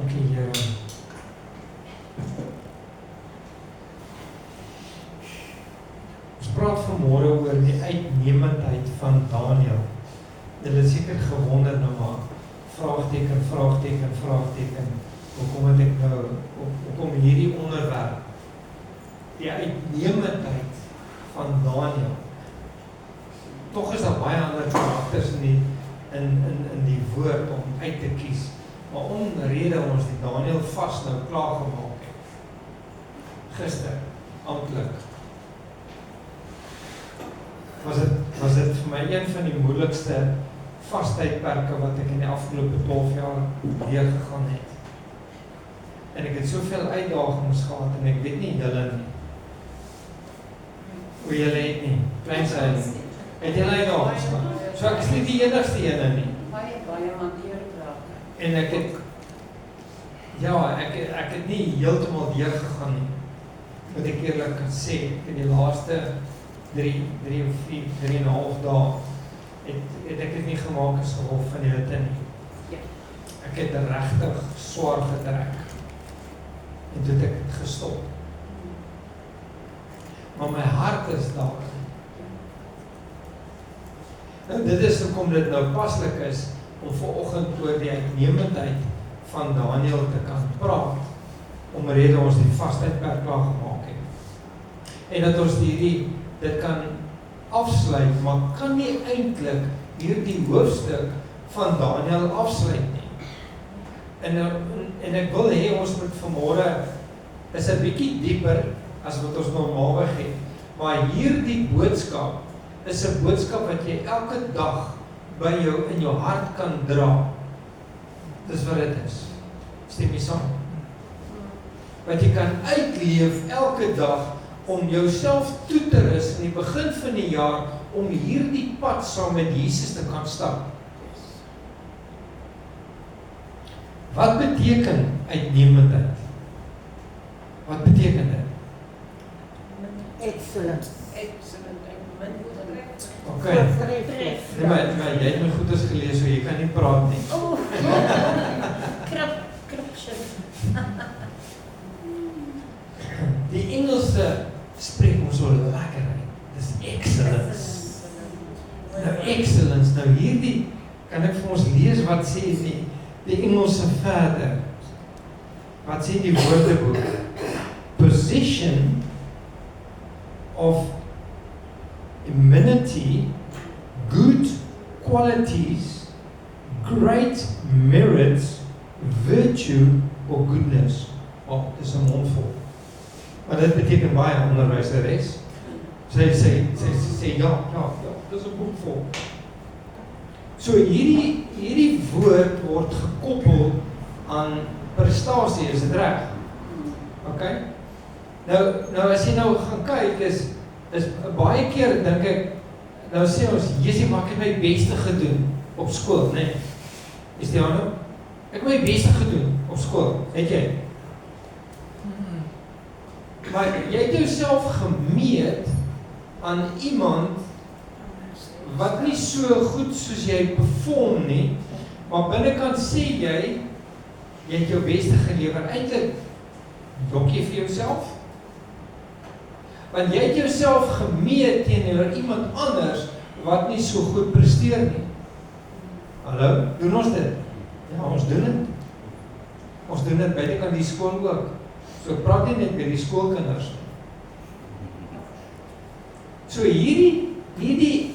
Dankie, Here. Ons praat vanmôre oor die uitnemendheid van Daniël. Julle het seker gewonder nou maar, vraagteken, vraagteken, vraagteken. Hoekom het ek nou, hoekom hierdie onderwerp? Die uitnemendheid van Daniël. Tog is daar baie ander karakters in die woord om uit te kies. Maar omrede ons die Daniël vas nou klaargemaak het. Gister, amptelik. Was dit vir my een van die moeilikste vastydperke wat ek in die afgelope 12 jaar deurgegaan het. En ek het soveel uitdagings gehad en ek weet nie julle nie. Hoe julle het nie, klein sy nie. Het julle uitdagings gehad? So ek is nie die enigste ene nie. Baie hanteerbrake. En ek het nie heeltemal deurgegaan nie. Moet ek eerlik sê, in die laaste 3,5 dae het ek dit nie gemaak as gevolg van die hitte nie. Ja. Ek het regtig swaar getrek. En toe het ek het gestop. Maar my hart is daar. Nou dit is hoekom dit nou paslik is om vanoggend oor die uitnemendheid van Daniël te kan praat, omrede ons die vastydperk klaar gemaak het. En dat ons dit kan afsluit, maar kan nie eintlik hierdie hoofstuk van Daniël afsluit nie. En ek wil hê ons moet vanmôre is 'n bietjie dieper as wat ons normaalweg het. Maar hierdie boodskap is 'n boodskap wat jy elke dag by jou in jou hart kan dra. Dis wat dit is. Stem jy saam? Wat jy kan uitleef elke dag om jouself toe te rus in die begin van die jaar om hierdie pad saam met Jesus te kan stap. Wat beteken uitnemendheid? Wat beteken dit? Excellent. Okay. Nee, maar jy het my goeders gelees, so jy kan nie praat nie. Oh, krapsje. Die Engelse spreek ons so lekker uit. Dis excellence. Nou excellence, nou hierdie kan ek vir ons lees wat sê die Engelse verder. Wat sê die woordeboek? Position of eminency, good qualities, great merits, virtue or goodness. Dis 'n mondvol. Maar dit beteken baie onderwyseres. Sy sê ja, dis 'n boek vol. So hierdie woord word gekoppel aan prestasie, is dit reg? Okay? Nou as jy nou gaan kyk is baie keer dink ek, nou sê ons, Jesusie, maar ek het my beste gedoen op skool, né? Is die ander? Ek het my beste gedoen op skool, het jy? Maar jy het jouself gemeet aan iemand wat nie so goed soos jy perform nie, maar binnekant sê jy het jou beste gelewer. Eintlik jok jy vir jouself? Want jy het jouself gemeet teenoor iemand anders wat nie so goed presteer nie. Hallo, doen ons dit? Ja, ons doen dit. Ons doen dit buitekant die skool ook. So ek praat nie net met die skoolkinders nie. So hierdie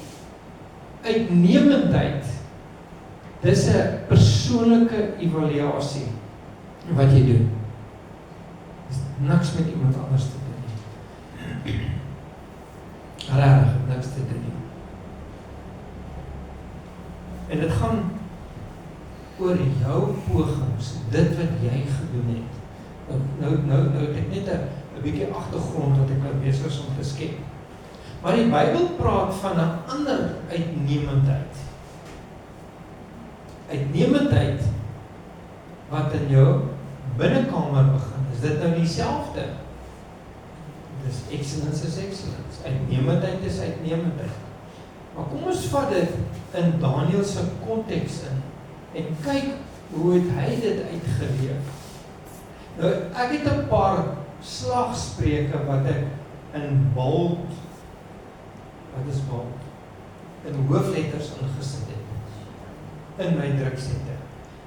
uitnemendheid, dis 'n persoonlike evaluasie wat jy doen. Dis niks met iemand anders te doen nie. Regtig, niks te doen nie. En dit gaan oor jou pogings, dit wat jy gedoen het. Nou het ek net 'n bietjie agtergrond wat ek nou besig is om te skep. Maar die Bybel praat van 'n ander uitnemendheid. Uitnemendheid wat in jou binnekamer begin. Is dit nou dieselfde? Dis excellence is excellence. Uitnemendheid is uitnemendheid. Maar kom ons vat dit in Daniël se konteks in en kyk hoe het hy dit uitgeleef? Nou, ek het 'n paar slagspreuke wat ek in bold, wat is bold? In hoofletters ingesit het, in my druksette.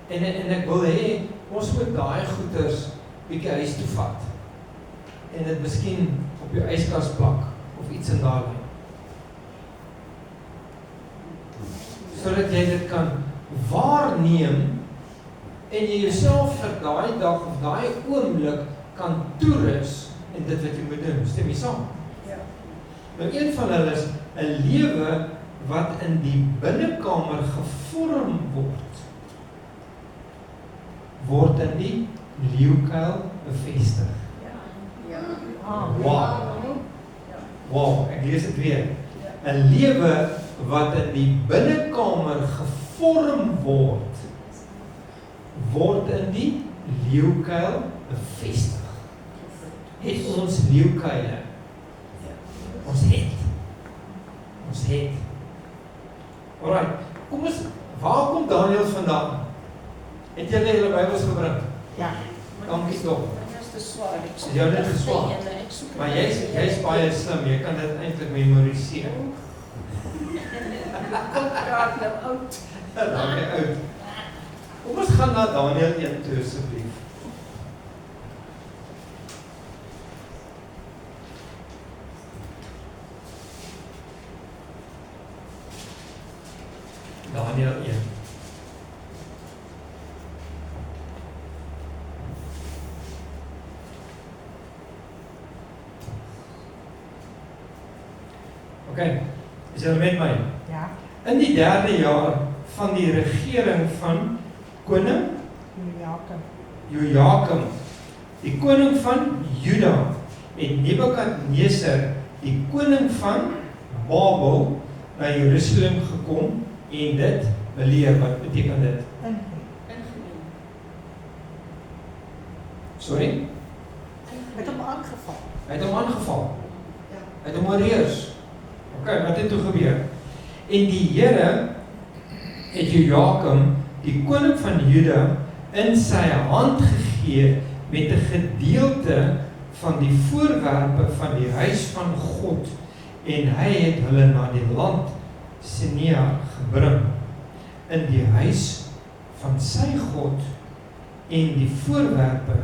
En ek wil hê, ons moet daai goeders bietjie huis toe vat, en dit miskien op jou yskas plak, of iets in daai lyn. Sodat jy dit kan waarneem, en jy jouself vir daai dag, of daai oomblik, kan toerus, in dit wat jy moet doen, stem jy saam? Ja. Nou een van hulle is, 'n lewe wat in die binnekamer gevorm word in die leeukuil bevestig. Ja. Wow, ek lees dit weer. 'n lewe wat in die binnekamer gevorm word in die leeukuil bevestig. Het ons leeukuile? Ons het. Alright, waar kom Daniel vandaan? Het julle julle Bybels gebring? Ja. Dankie tog. Dit is te swaar. Ja, dit is swaar. Maar jy's baie slim, jy kan dit eintlik memoriseer. Kom praat nou oud. Dankie oud. Kom ons gaan na Daniël 1 toe asseblief. Daniël 1. Okay, is julle met my? Ja. In die 3de jaar van die regering van koning Jojakim, die koning van Juda, het Nebukadneser, die koning van Babel, na Jerusalem gekom en dit beleer. Wat beteken dit? Ingeneem. Sorry? Met hom aangeval. Hy het hom aangeval. Ja. Hy het hom oorheers. Okay, wat het toe gebeur? En die Here het Jojakim, die koning van Juda, in sy hand gegee met 'n gedeelte van die voorwerpe van die huis van God, en hy het hulle na die land Sinear gebring, in die huis van sy God, en die voorwerpe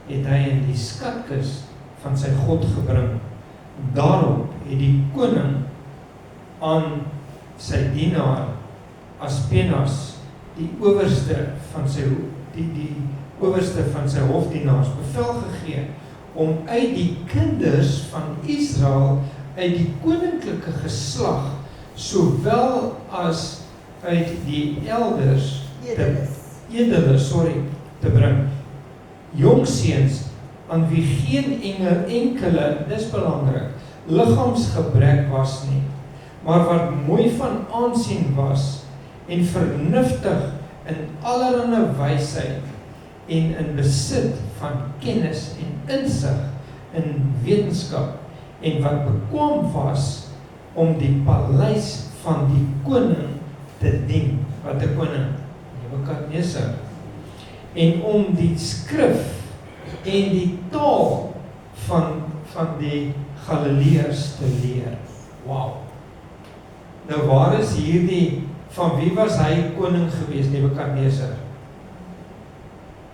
het hy in die skatkis van sy God gebring. Daarop het die koning aan sy dienaar Aspenas, die owerste van sy owerste van sy hofdienaars bevel gegee om uit die kinders van Israel, uit die koninklike geslag, sowel as uit die edeles te bring. Jongseuns aan wie geen enkele, dis belangrik, liggaamsgebrek was nie, maar wat mooi van aansien was en vernuftig in allerlei wysheid en in besit van kennis en insig in wetenskap, en wat bekwaam was om die paleis van die koning te dien. Wat 'n koning? Nebukadneser. En om die skrif en die taal van die Galileërs te leer. Wow. Nou waar is hierdie, van wie was hy koning gewees, Nebukadneser?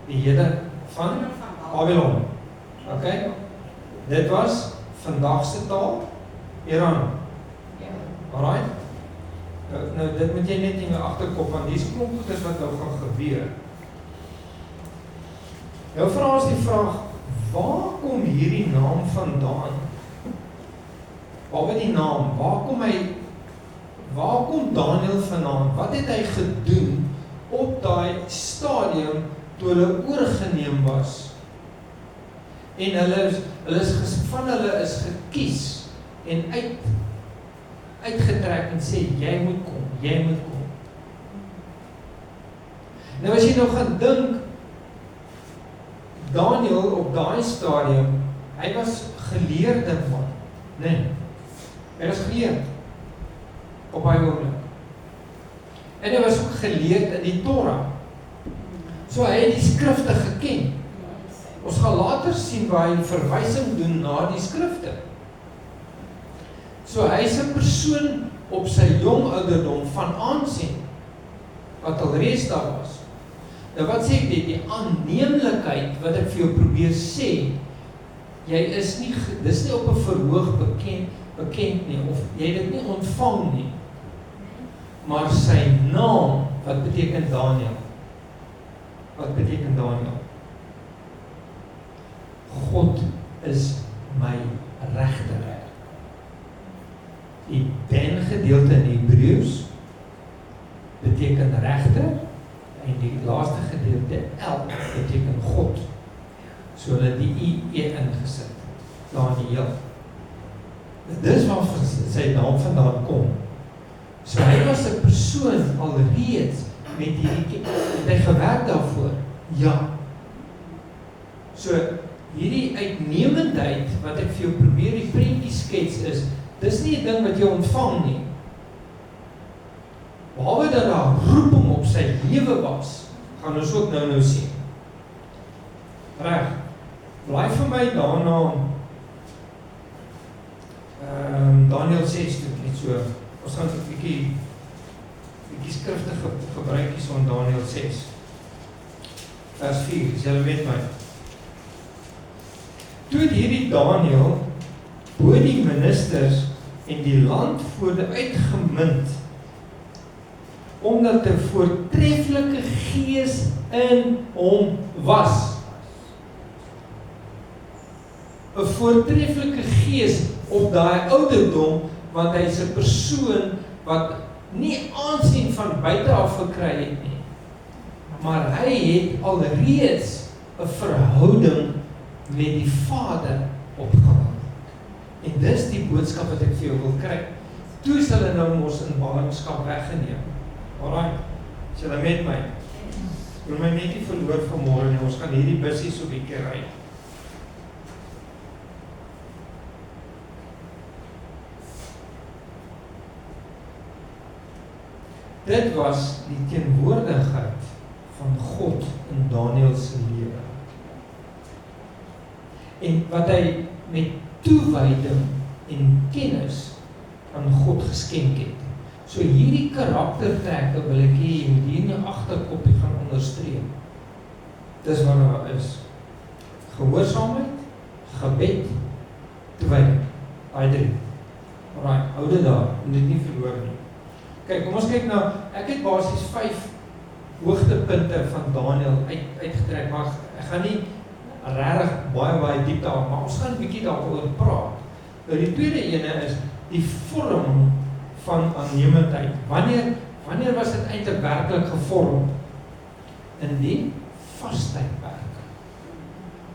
Die Here van Babylon. Okay? Dit was vandagse taal, Iran. Alright? Nou dit moet jy net in jou agterkop, want die klomp goeders wat nou gaan gebeur. Nou vra ons die vraag, waar kom hierdie naam vandaan? Waar die naam, waar kom Daniel vandaan? Wat het hy gedoen op daai stadium toe hulle oorgeneem was? En van hulle is gekies en uitgetrek en sê, jy moet kom. Nou as jy nou gaan dink, Daniel op daai stadium, hy was geleerde man, nee, hy was geleerd op daai oomblik. En hy was ook geleerd in die Torah. So hy het die skrifte geken. Ons gaan later sien waar hy verwysing doen na die skrifte. So hy is 'n persoon op sy jong ouderdom van aansien, wat alreeds daar was. Nou wat sê ek dit? Die aanneemlikheid wat ek vir jou probeer sê, jy is nie, dis nie op 'n verhoog bekend nie, of jy het dit nie ontvang nie. Maar sy naam, wat beteken Daniel? Wat beteken Daniel? God is my regter. Die ben gedeelte in Hebreëus beteken regter, en die laaste gedeelte El beteken God. So hulle die IE ingesit. Daniel. Dis waar sy naam vandaan kom. So hy was 'n persoon alreeds met hierdie, het hy gewerk daarvoor? Ja. So hierdie uitnemendheid wat ek vir jou probeer die prentjie skets is, dis nie 'n ding wat jy ontvang nie. Behalwe dat daar roeping op sy lewe was, gaan ons ook nou sien. Reg. Blaai vir my daarna Daniel 6 toe, net so. Ons gaan 'n bietjie skrifte gebruik hier so in Daniel 6. Vers 4, julle weet my. Toe het hierdie Daniel bo die ministers en die landvoorde uitgemunt, omdat 'n voortreffelike gees in hom was. 'n Voortreffelike gees op daai ouderdom, want hy is 'n persoon wat nie aansien van buite af gekry het nie. Maar hy het alreeds 'n verhouding met die Vader opgebou. En dis die boodskap wat ek vir jou wil kry. Toe is hulle nou mos in ballingskap weggeneem. Alright, is julle met my? Wil my net nie verloor vanmôre nie, ons gaan hierdie bussie so 'n bietjie ry. Dit was die teenwoordigheid van God in Daniel se lewe. En wat hy met toewyding en kennis aan God geskenk het. So hierdie karaktertrekke wil ek hê jy moet hier in jou agterkoppie gaan onderstreep. Dis wat daar is. Gehoorsaamheid, gebed, toewyding. Daai drie. Alright, hou dit daar, moet dit nie verloor nie. Kyk, kom ons kyk na, ek het basies 5 hoogtepunte van Daniel uitgetrek, maar ek gaan nie regtig baie diep daar, maar ons gaan 'n bietjie daaroor praat. Nou die tweede ene is die vorm van aannemendheid. Wanneer was dit eintlik werklik gevorm? In die vastydperk.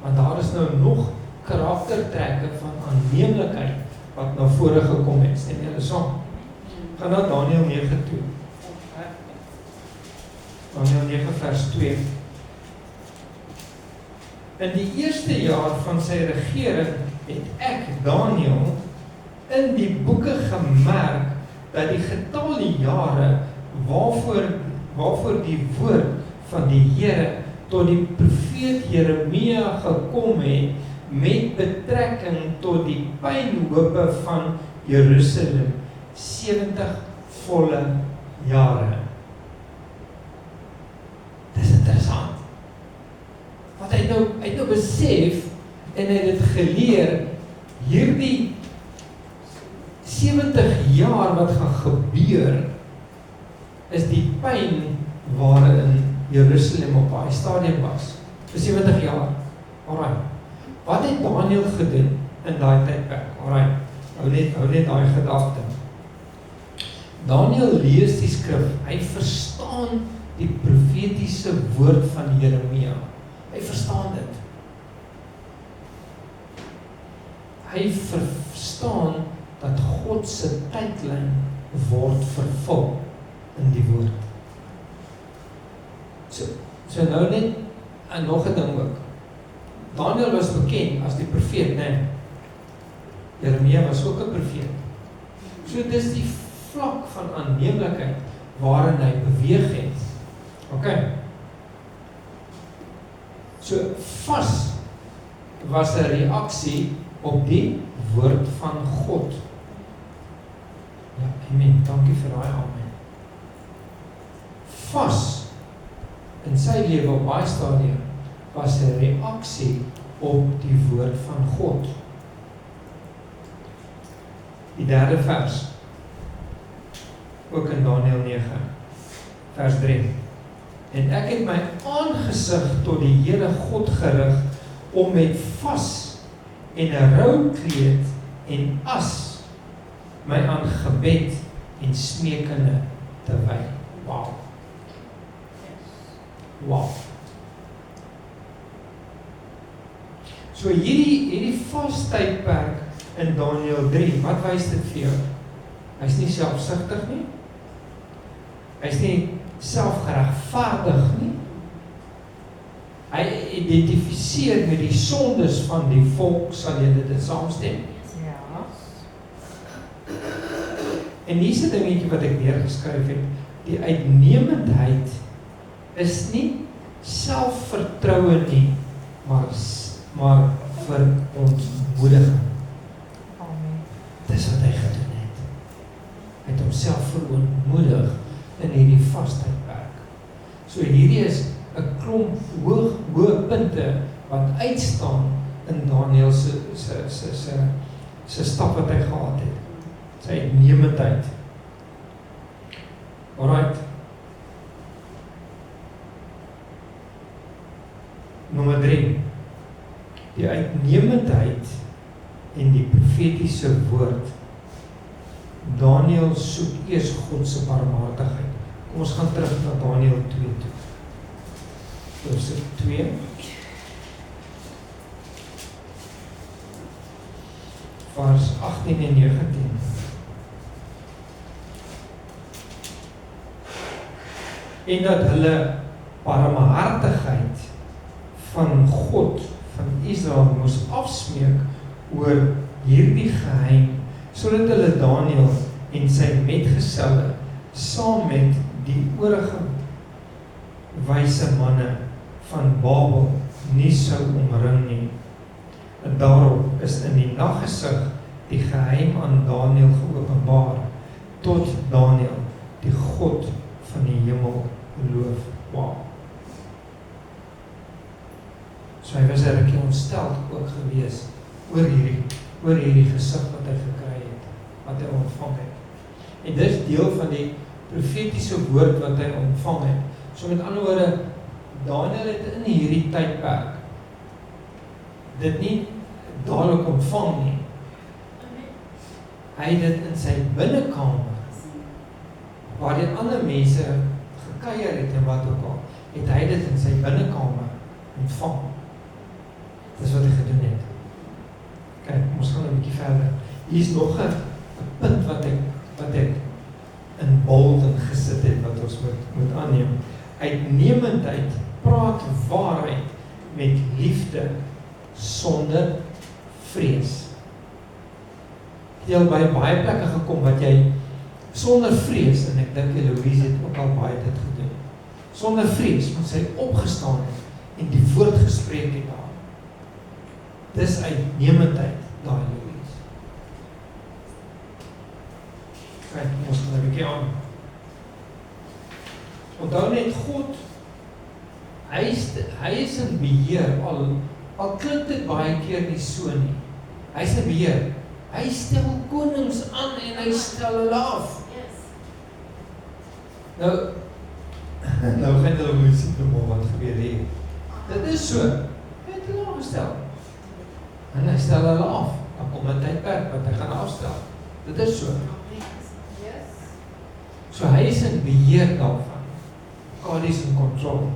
Want daar is nou nog karaktertrekke van aanneemlikheid wat na vore gekom het. Stem julle saam? Gaan na Daniel 9 toe. Daniel 9 vers 2. In die eerste jaar van sy regering het ek, Daniel, in die boeke gemerk dat die getal die jare waarvoor die woord van die Here tot die profeet Jeremia gekom het met betrekking tot die pynhope van Jerusalem 70 volle jare. Dis interessant. Want hy het nou besef en hy het dit geleer, hierdie 70 jaar wat gaan gebeur, is die pyn waarin Jerusalem op daai stadium was. Vir 70 jaar. Alright. Wat het Daniel gedoen in daai tydperk? Alright. Hou net daai gedagte. Daniel lees die skrif. Hy verstaan die profetiese woord van Jeremia. Hy verstaan dit. Hy verstaan dat God se tydlyn word vervul in die woord. So nou net en nog 'n ding ook. Daniel was bekend as die profeet, nee. Jeremia was ook 'n profeet. So dis die vlak van aanneemlikheid waarin hy beweeg het. OK. So vas was 'n reaksie op die woord van God. Ja, amen. Dankie vir daai amen. Vas in sy lewe op baie stadium was 'n reaksie op die woord van God. Die derde vers, ook in Daniël 9, vers 3. En ek het my aangesig tot die Here God gerig om met vas en 'n roukleed en as my aan gebed en smeekende te wy. Wow. Wow. So hierdie vastydperk in Daniël 3, wat wys dit vir jou? Hy's nie selfsugtig nie. Hy's nie selfgeregverdig nie. Hy identifiseer met die sondes van die volk, sal jy dit saamstem? Ja. En hier is 'n dingetjie wat ek neergeskryf het. Die uitnemendheid is nie selfvertroue nie, maar verontmoediging. Amen. Dis wat hy gedoen het. Hy het homself verontmoedig in hierdie vastydperk. So hierdie is 'n klomp hoë punte wat uitstaan in Daniël se stap wat hy gehad het. Sy uitnemendheid. Alright. Nommer 3. Die uitnemendheid en die profetiese woord. Daniël soek eers God se barmhartigheid. Kom ons gaan terug na Daniël 2 toe. Hoofstuk 2. Vers 18 en 19. En dat hulle barmhartigheid van God van Israel moes afsmeek oor hierdie geheim, sodat hulle Daniël en sy metgeselle saam met die oorige wyse manne van Babel nie sou omring nie. En daarop is in die naggesig die geheim aan Daniël geopenbaar, tot Daniël die God van die hemel loof. Wow. So hy was 'n rukkie ontsteld ook gewees oor hierdie gesig wat hy gekry het, wat hy ontvang het. En dis deel van die profetiese woord wat hy ontvang het. So met ander woorde, Daniël het in hierdie tydperk dit nie dadelik ontvang nie. Hy het dit in sy binnekamer, waar die ander mense gekuier het en wat ook al, het hy dit in sy binnekamer ontvang. Dis wat hy gedoen het. Kyk, ons gaan 'n bietjie verder. Hier is nog 'n punt wat ek in bold gesit het, wat ons moet aanneem. Uitnemendheid praat waarheid met liefde sonder vrees. Jy het by baie plekke gekom wat jy sonder vrees, en ek dink Louise het ook al baie dit gedoen, sonder vrees, want sy opgestaan het en die woord gespreek het daar. Dis uitnemendheid, daai Louise. Kijk, ons gaan 'n bietjie aan. Onthou net God, hy is in beheer, al klink dit baie keer nie so nie. Hy is in beheer. Hy stel konings aan en hy stel hulle af. Nou gaan hulle moet sien wat gebeur hier. Dit is so. Hy het hulle aangestel. En hy stel hulle af. Dan kom 'n tydperk wat hy gaan afstel. Dit is so. So hy is in beheer daarvan. God is in control.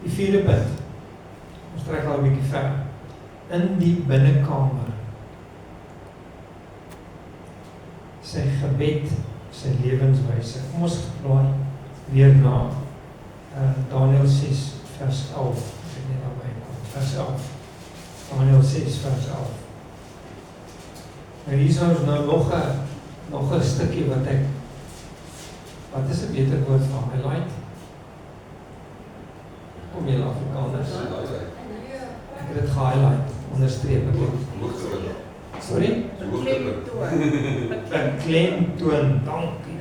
Die vierde punt. Ons trek al 'n bietjie ver. In die binnekamer. Sy gebed, sy lewenswyse. Kom ons blaai weer na Daniël 6 vers 11. Ek net daarby kom. Vers 11. Daniël 6 vers 11. En hier is ons nou nog 'n stukkie wat is 'n beter woord van highlight? Kom jy Afrikaners? Ek het dit gehighlight, onderstreep ek het. Sorry? Beklemtoon, dankie.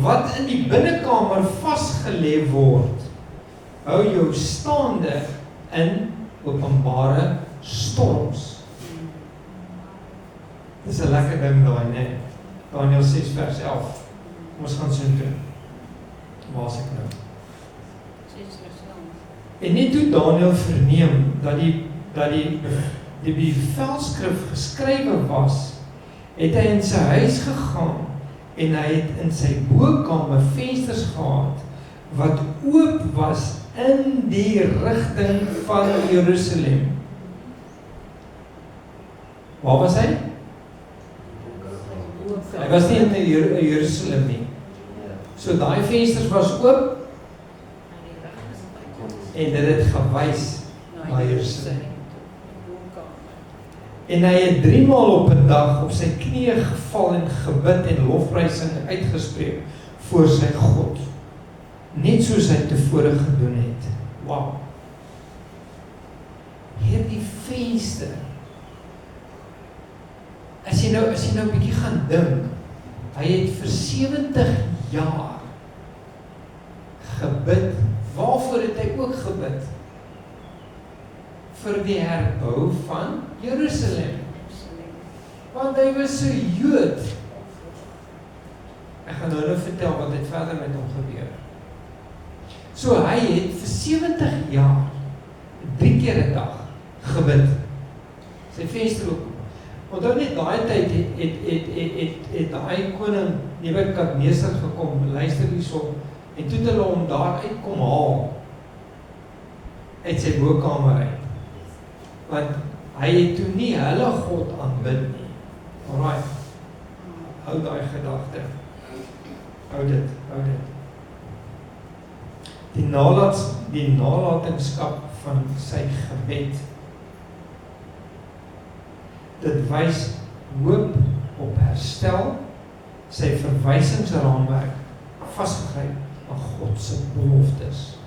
Wat in die binnekamer vasgelê word, hou jou staande in openbare storms. Dis 'n lekker ding daai, né? Daniël 6 vers 11. Ons gaan sien toe. Waar is ek nou? En net toe Daniël verneem dat die bevelskrif geskrywe was, het hy in sy huis gegaan en hy het in sy bokkamer vensters gehad wat oop was in die rigting van Jerusalem. Waar was hy? Hy was nie in Jerusalem nie. So daai vensters was oop en dit het gewys na Jerusalem. En hy het 3 maal op 'n dag op sy knieë geval en gebid en lofprysing uitgespreek voor sy God, net soos hy tevore gedoen het. Wow. Hierdie venster, as jy nou 'n bietjie gaan dink, hy het vir 70 jaar gebid. Waarvoor het hy ook gebid? Vir die herbou van Jerusalem. Want hy was so Jood. Ek gaan nou vertel wat het verder met hom gebeur. So hy het vir 70 jaar 3 keer 'n dag gebid. Sy venster ook. Onthou net daai tyd het daai koning Nebukadneser gekom, luister hierso, en toe het hulle hom daar uitkom haal uit sy bokkamer uit. Want hy het toe nie hulle God aanbid nie. Alright. Hou daai gedagte. Hou dit. Die nalatenskap van sy gebed. Dit wys hoop op herstel, sy verwysingsraamwerk vasgegryp aan God se beloftes.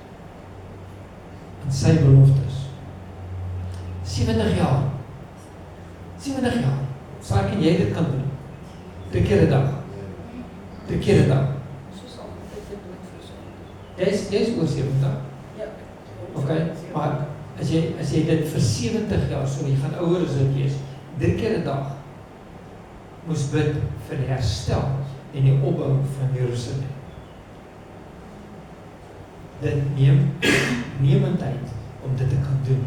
En sy beloftes. 70 jaar. 70 jaar. Sal ek en jy dit kan doen? 3 keer 'n dag. 3 keer 'n dag. Jy's oor 70? Ja. Okay, maar as jy dit vir 70 jaar, so jy gaan ouer as dit wees, 3 keer 'n dag moes bid vir die herstel en die opbou van Jerusalem. Dit neem tyd om dit te kan doen.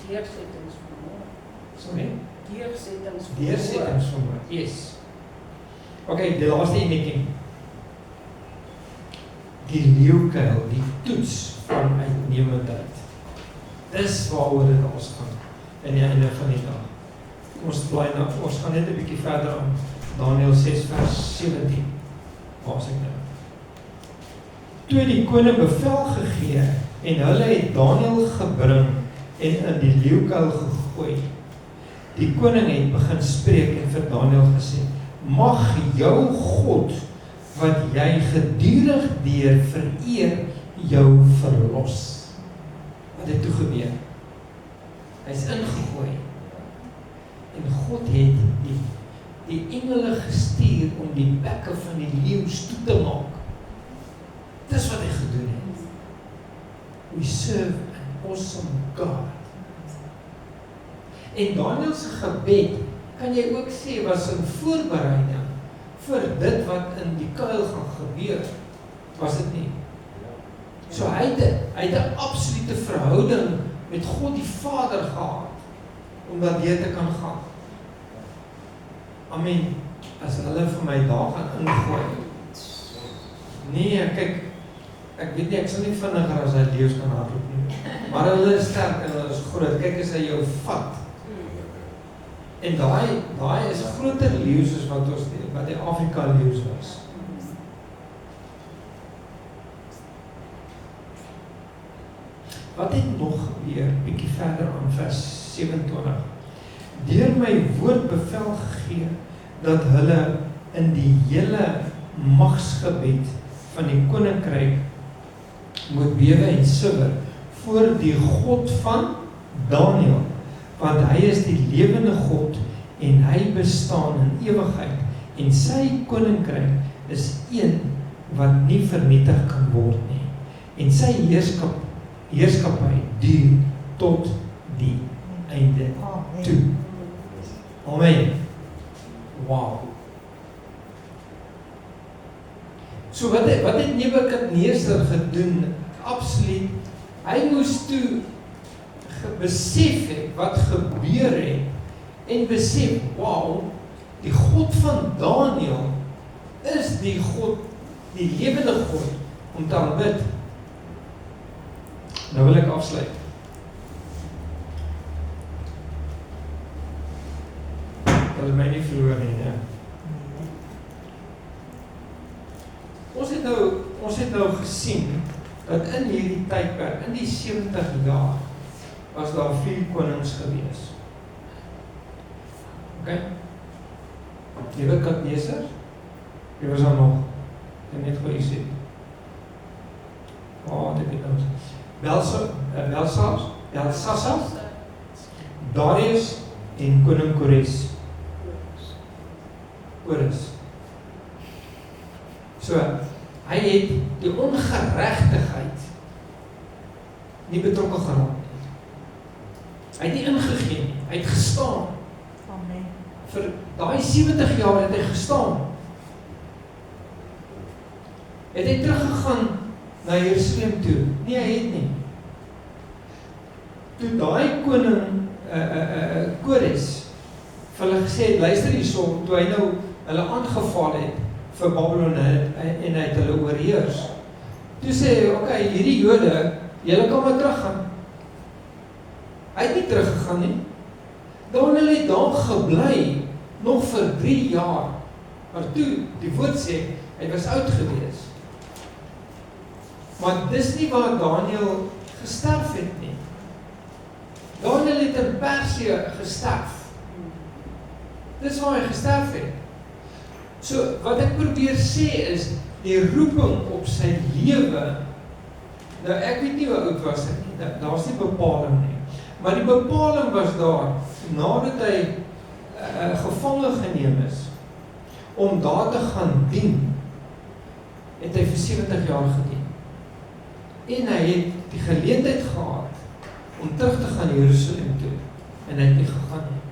Deursettings vermoë. Sorry? Deursettings vermoë. Yes. Okay, die laaste enetjie. Die leeukuil, die toets van uitnemendheid. Dis waaroor dit ons gaan in die einde van die dag. Ons gaan net 'n bietjie verder aan Daniël 6 vers 17. Waar is ek nou? Toe die koning bevel gegee en hulle het Daniël gebring en in die leeukuil gegooi. Die koning het begin spreek en vir Daniël gesê: mag jou God wat jy gedurig deur vereer jou verlos. Wat het toe gebeur? Hy is ingegooi. En God het die engele gestuur om die bekke van die leeu's toe te maak. Dis wat hy gedoen het. We serve an awesome God. En Daniël se gebed, kan jy ook sê, was 'n voorbereiding vir dit wat in die kuil gaan gebeur. Was dit nie? So hy het 'n absolute verhouding met God die Vader gehad om daardeur te kan gaan. Amen. As hulle vir my daar gaan ingooi. Nee, kyk, ek weet nie, ek sal nie vinniger as hy leeu's kan hardloop nie. Maar hulle is sterk en hulle is groot. Kyk as hy jou vat. En daai is groter leeu's as wat die Afrika leeu's was. Wat het nog gebeur? Bietjie verder aan vers 27. Deur my woord bevel gegee dat hulle in die hele magsgebied van die koninkryk moet bewe en suiwer voor die God van Daniël, want hy is die lewende God en hy bestaan in ewigheid en sy koninkryk is een wat nie vernietig kan word nie en sy heerskappy duur tot die einde toe. Amen. Wow. So wat het Nebukadneser gedoen? Absoluut. Hy moes toe besef het wat gebeur het en besef, wow, die God van Daniël is die God, die lewende God om te aanbid. Nou wil ek afsluit. Dat is my nie vroeër nie, ne? Ons het nou gesien dat in hierdie tydperk, in die 70 jaar, was daar 4 konings gewees. Ok? Nebukadneser, die was daar nog, en net goeie sê. Dit het nou Belshazzar, Darius en koning Kores. So, hy het die ongeregtigheid nie betrokke geraak nie. Hy het nie ingegee nie, hy het gestaan. Amen. Vir daai 70 jaar het hy gestaan. Het hy teruggegaan na Jerusalem toe? Nee, hy het nie. Toe daai koning Kores vir hulle gesê het, luister hierson, toe hy nou hulle aangeval het vir Babylon en hy het hulle oorheers. Toe sê hy, ok, hierdie Jode, julle kan maar teruggaan. Hy het nie teruggegaan nie. Daniël het daar gebly, nog vir 3 jaar. Maar toe, die woord sê, hy was oud gewees. Maar dis nie waar Daniël gesterf het nie. Daniël het in Persië gesterf. Dis waar hy gesterf het. So, wat ek probeer sê is, die roeping op sy lewe, nou ek weet nie hoe oud was hy nie, daar was nie bepaling nie, maar die bepaling was daar, nadat hy gevange geneem is, om daar te gaan dien, het hy vir 70 jaar gedien. En hy het die geleentheid gehad, om terug te gaan Jerusalem toe, en hy het nie gegaan nie.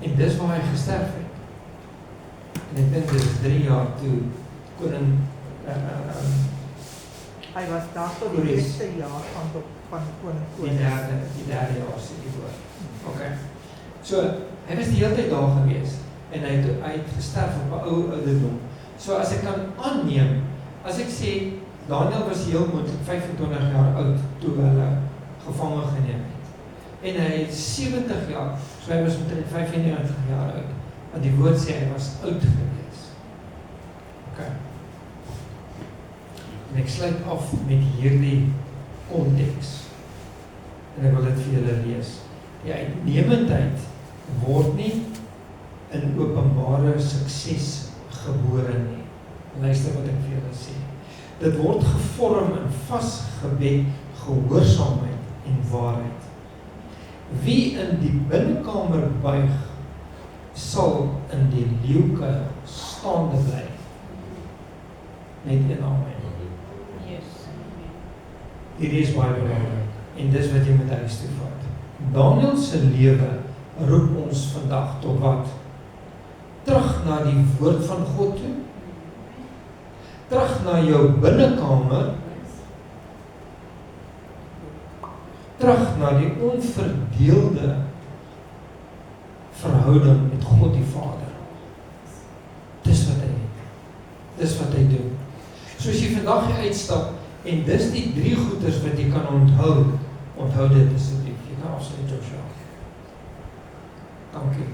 En dis waar hy gesterf het. En ek dink dit is 3 jaar toe koning Hy was daar tot die eerste jaar van koning Kores. Die derde jaar sê die woord. Ok. So, hy was die hele tyd daar gewees en hy het gesterf op 'n ou ouderdom. So as ek kan aanneem, as ek sê Daniël was heel moontlik 25 jaar oud toe hulle gevange geneem het. En hy het 70 jaar, so hy was omtrent 95 jaar oud. Want die woord sê hy was oud gewees. Ok. En ek sluit af met hierdie konteks. En ek wil dit vir julle lees. Die uitnemendheid word nie in openbare sukses gebore nie. Luister wat ek vir julle sê. Dit word gevorm in vasgebed gehoorsaamheid en waarheid. Wie in die binnekamer buig, sal in die leeukuil staande bly. Net een amen. Hierdie is baie belangrik, en dis wat jy met huis toe vat. Daniël se lewe roep ons vandag tot wat? Terug na die woord van God toe, terug na jou binnekamer, terug na die onverdeelde verhouding met God die Vader. Dis wat hy het. Dis wat hy doen. So as jy vandag hier uitstap, en dis die 3 goeders wat jy kan onthou dit asseblief. Jy kan afsluit Joshua. Dankie.